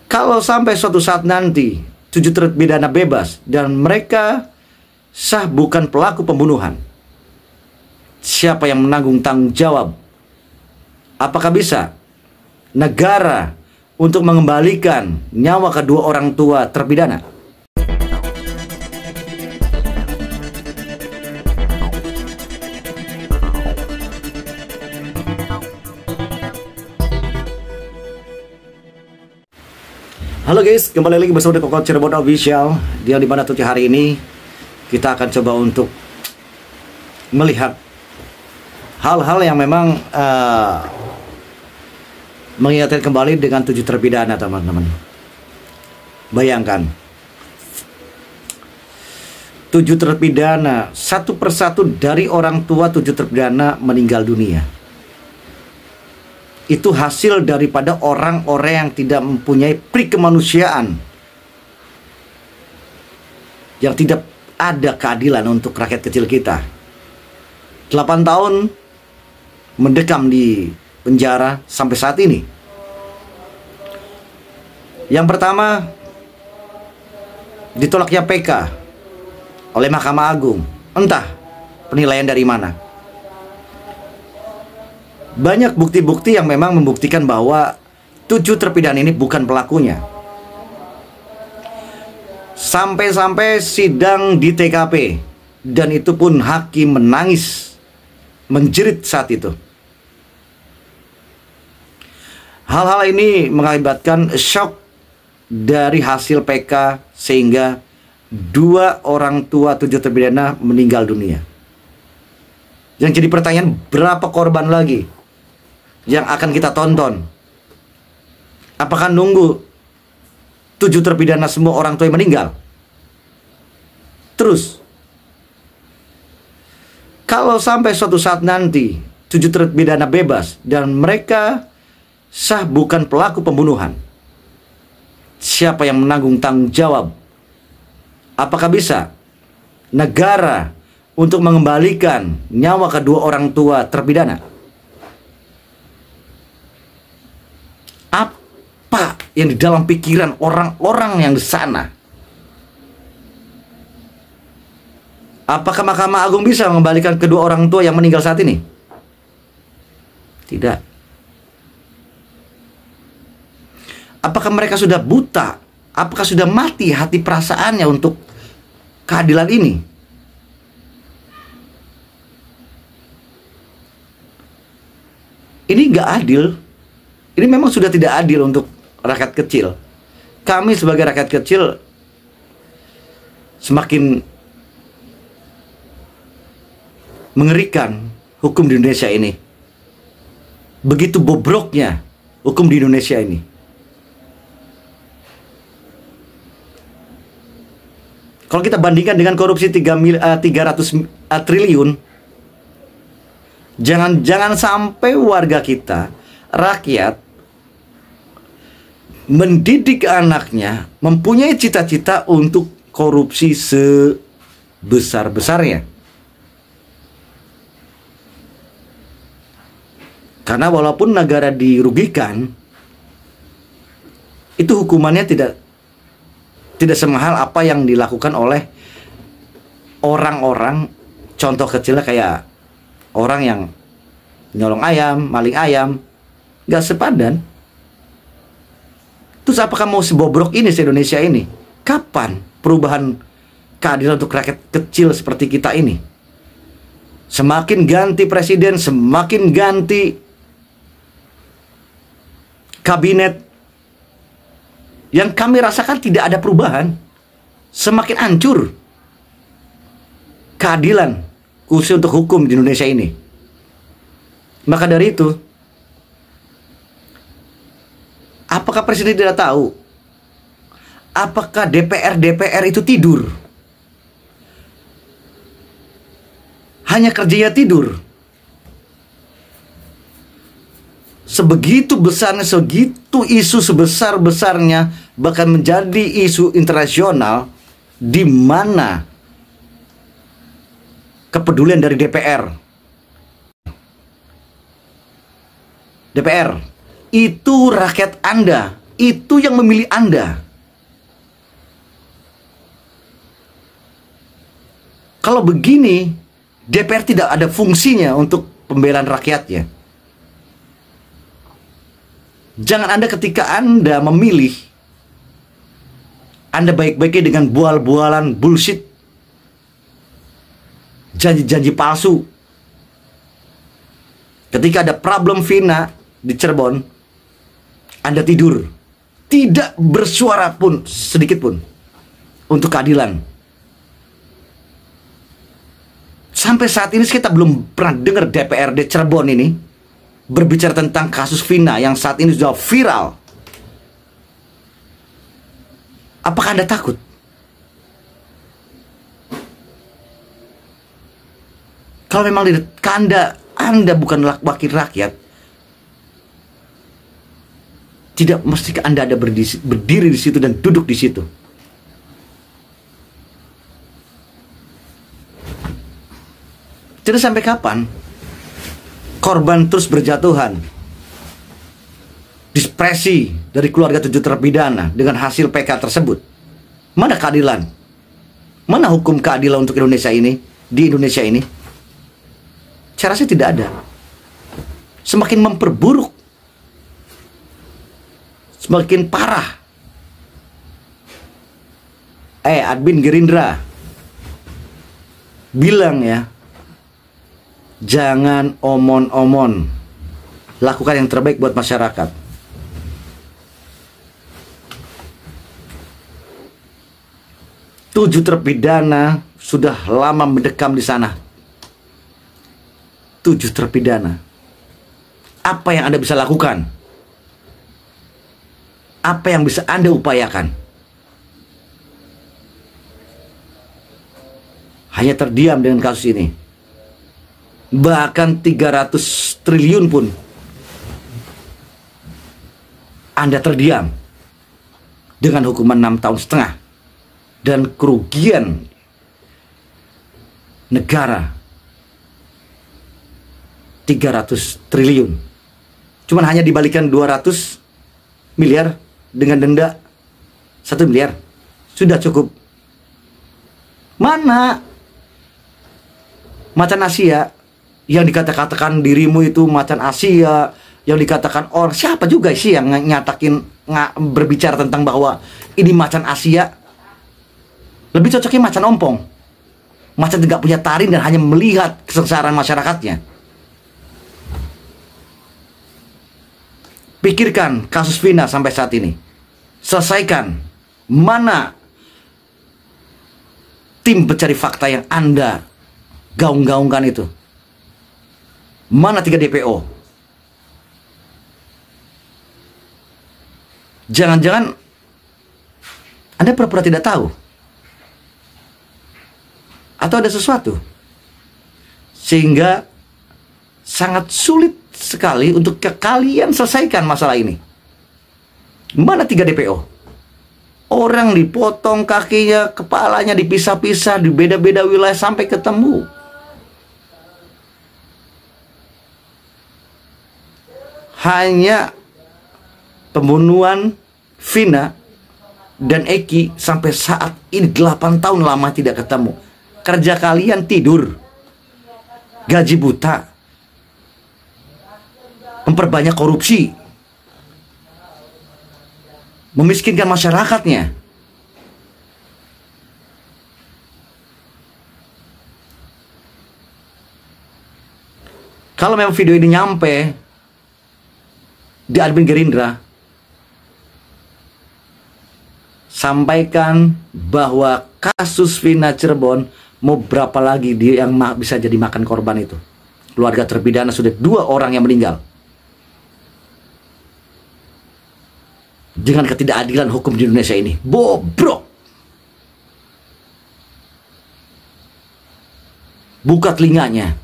Kalau sampai suatu saat nanti 7 terpidana bebas dan mereka sah bukan pelaku pembunuhan, siapa yang menanggung tanggung jawab? Apakah bisa negara untuk mengembalikan nyawa kedua orang tua terpidana? Halo guys, kembali lagi bersama Koko Cirebon Official. Dia di mana tuh hari ini kita akan coba untuk melihat hal-hal yang memang mengingatkan kembali dengan 7 terpidana, teman-teman. Bayangkan 7 terpidana, satu persatu dari orang tua 7 terpidana meninggal dunia. Itu hasil daripada orang-orang yang tidak mempunyai pri kemanusiaan, yang tidak ada keadilan untuk rakyat kecil kita. 8 tahun mendekam di penjara sampai saat ini. Yang pertama, ditolaknya PK oleh Mahkamah Agung. Entah penilaian dari mana. Banyak bukti-bukti yang memang membuktikan bahwa 7 terpidana ini bukan pelakunya. Sampai-sampai sidang di TKP, dan itu pun hakim menangis, menjerit saat itu. Hal-hal ini mengakibatkan shock dari hasil PK sehingga 2 orang tua 7 terpidana meninggal dunia. Yang jadi pertanyaan, berapa korban lagi yang akan kita tonton? Apakah nunggu 7 terpidana semua orang tua yang meninggal? Terus, kalau sampai suatu saat nanti 7 terpidana bebas dan mereka sah bukan pelaku pembunuhan, siapa yang menanggung tanggung jawab? Apakah bisa negara untuk mengembalikan nyawa kedua orang tua terpidana? Apa yang di dalam pikiran orang-orang yang di sana? Apakah Mahkamah Agung bisa mengembalikan kedua orang tua yang meninggal saat ini? Tidak. Apakah mereka sudah buta? Apakah sudah mati hati perasaannya untuk keadilan ini? Ini nggak adil. Ini memang sudah tidak adil untuk rakyat kecil. Kami sebagai rakyat kecil semakin mengerikan hukum di Indonesia ini. Begitu bobroknya hukum di Indonesia ini. Kalau kita bandingkan dengan korupsi 300 triliun, jangan sampai warga kita, rakyat, mendidik anaknya mempunyai cita-cita untuk korupsi sebesar-besarnya. Karena walaupun negara dirugikan, itu hukumannya tidak semahal apa yang dilakukan oleh orang-orang, contoh kecilnya kayak orang yang nyolong ayam, maling ayam, gak sepadan. Terus apakah mau sebobrok ini se-Indonesia ini? Kapan perubahan keadilan untuk rakyat kecil seperti kita ini? Semakin ganti presiden, semakin ganti kabinet, yang kami rasakan tidak ada perubahan. Semakin hancur keadilan khusus untuk hukum di Indonesia ini. Maka dari itu, apakah presiden tidak tahu? Apakah DPR itu tidur? Hanya kerjanya tidur. Sebegitu besarnya, segitu isu sebesar-besarnya, bahkan menjadi isu internasional, di mana kepedulian dari DPR. DPR itu rakyat Anda, itu yang memilih Anda. Kalau begini, DPR tidak ada fungsinya untuk pembelaan rakyatnya. Jangan Anda ketika Anda memilih, Anda baik-baiknya dengan bual-bualan bullshit, janji-janji palsu. Ketika ada problem Vina di Cirebon, Anda tidur, tidak bersuara pun sedikit pun untuk keadilan. Sampai saat ini kita belum pernah dengar DPRD Cirebon ini berbicara tentang kasus Vina yang saat ini sudah viral. Apakah Anda takut? Kalau memang Anda bukan wakil rakyat, tidak mesti Anda ada berdiri di situ dan duduk di situ. Jadi sampai kapan korban terus berjatuhan? Diskresi dari keluarga 7 terpidana dengan hasil PK tersebut. Mana keadilan? Mana hukum keadilan untuk Indonesia ini? Di Indonesia ini? Saya rasa tidak ada. Semakin memperburuk, semakin parah. Admin Gerindra bilang ya, jangan omon-omon, lakukan yang terbaik buat masyarakat. Tujuh terpidana sudah lama mendekam di sana. 7 terpidana. Apa yang Anda bisa lakukan? Apa yang bisa Anda upayakan? Hanya terdiam dengan kasus ini. Bahkan 300 triliun pun Anda terdiam dengan hukuman 6,5 tahun dan kerugian negara 300 triliun. Cuman hanya dibalikan 200 miliar dengan denda 1 miliar. Sudah cukup. Mana macan Asia yang dikatakan dirimu itu macan Asia, yang dikatakan orang siapa juga sih yang berbicara tentang bahwa ini macan Asia? Lebih cocoknya macan ompong. Macan tidak punya taring dan hanya melihat kesengsaraan masyarakatnya. Pikirkan kasus Vina sampai saat ini. Selesaikan. Mana tim pencari fakta yang Anda gaung-gaungkan itu? Mana 3 DPO? Jangan-jangan Anda pura-pura tidak tahu? Atau ada sesuatu? Sehingga sangat sulit sekali untuk kalian selesaikan masalah ini. Mana 3 DPO? Orang dipotong kakinya, kepalanya dipisah-pisah di beda-beda wilayah sampai ketemu. Hanya pembunuhan Vina dan Eki sampai saat ini 8 tahun lama tidak ketemu. Kerja kalian tidur, gaji buta, memperbanyak korupsi, memiskinkan masyarakatnya. Kalau memang video ini nyampe di admin Gerindra, sampaikan bahwa kasus Vina Cirebon mau berapa lagi dia yang bisa jadi makan korban itu. Keluarga terpidana sudah 2 orang yang meninggal. Dengan ketidakadilan hukum di Indonesia ini. Bobrok. Buka telinganya.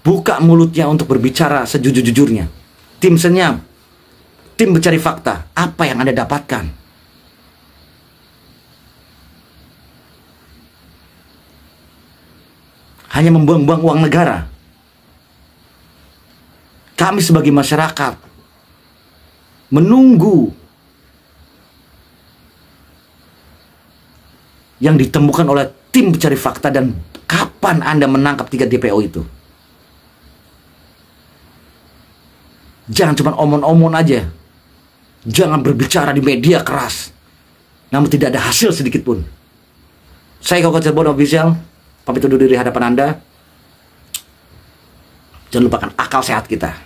Buka mulutnya untuk berbicara sejujur-jujurnya. Tim senyap. Tim mencari fakta. Apa yang Anda dapatkan? Hanya membuang-buang uang negara. Kami sebagai masyarakat menunggu yang ditemukan oleh tim pencari fakta dan kapan Anda menangkap 3 DPO itu. Jangan cuma omon-omon aja. Jangan berbicara di media keras, namun tidak ada hasil sedikit pun. Saya Koko Cirebon Official, pamit undur diri hadapan Anda. Jangan lupakan akal sehat kita.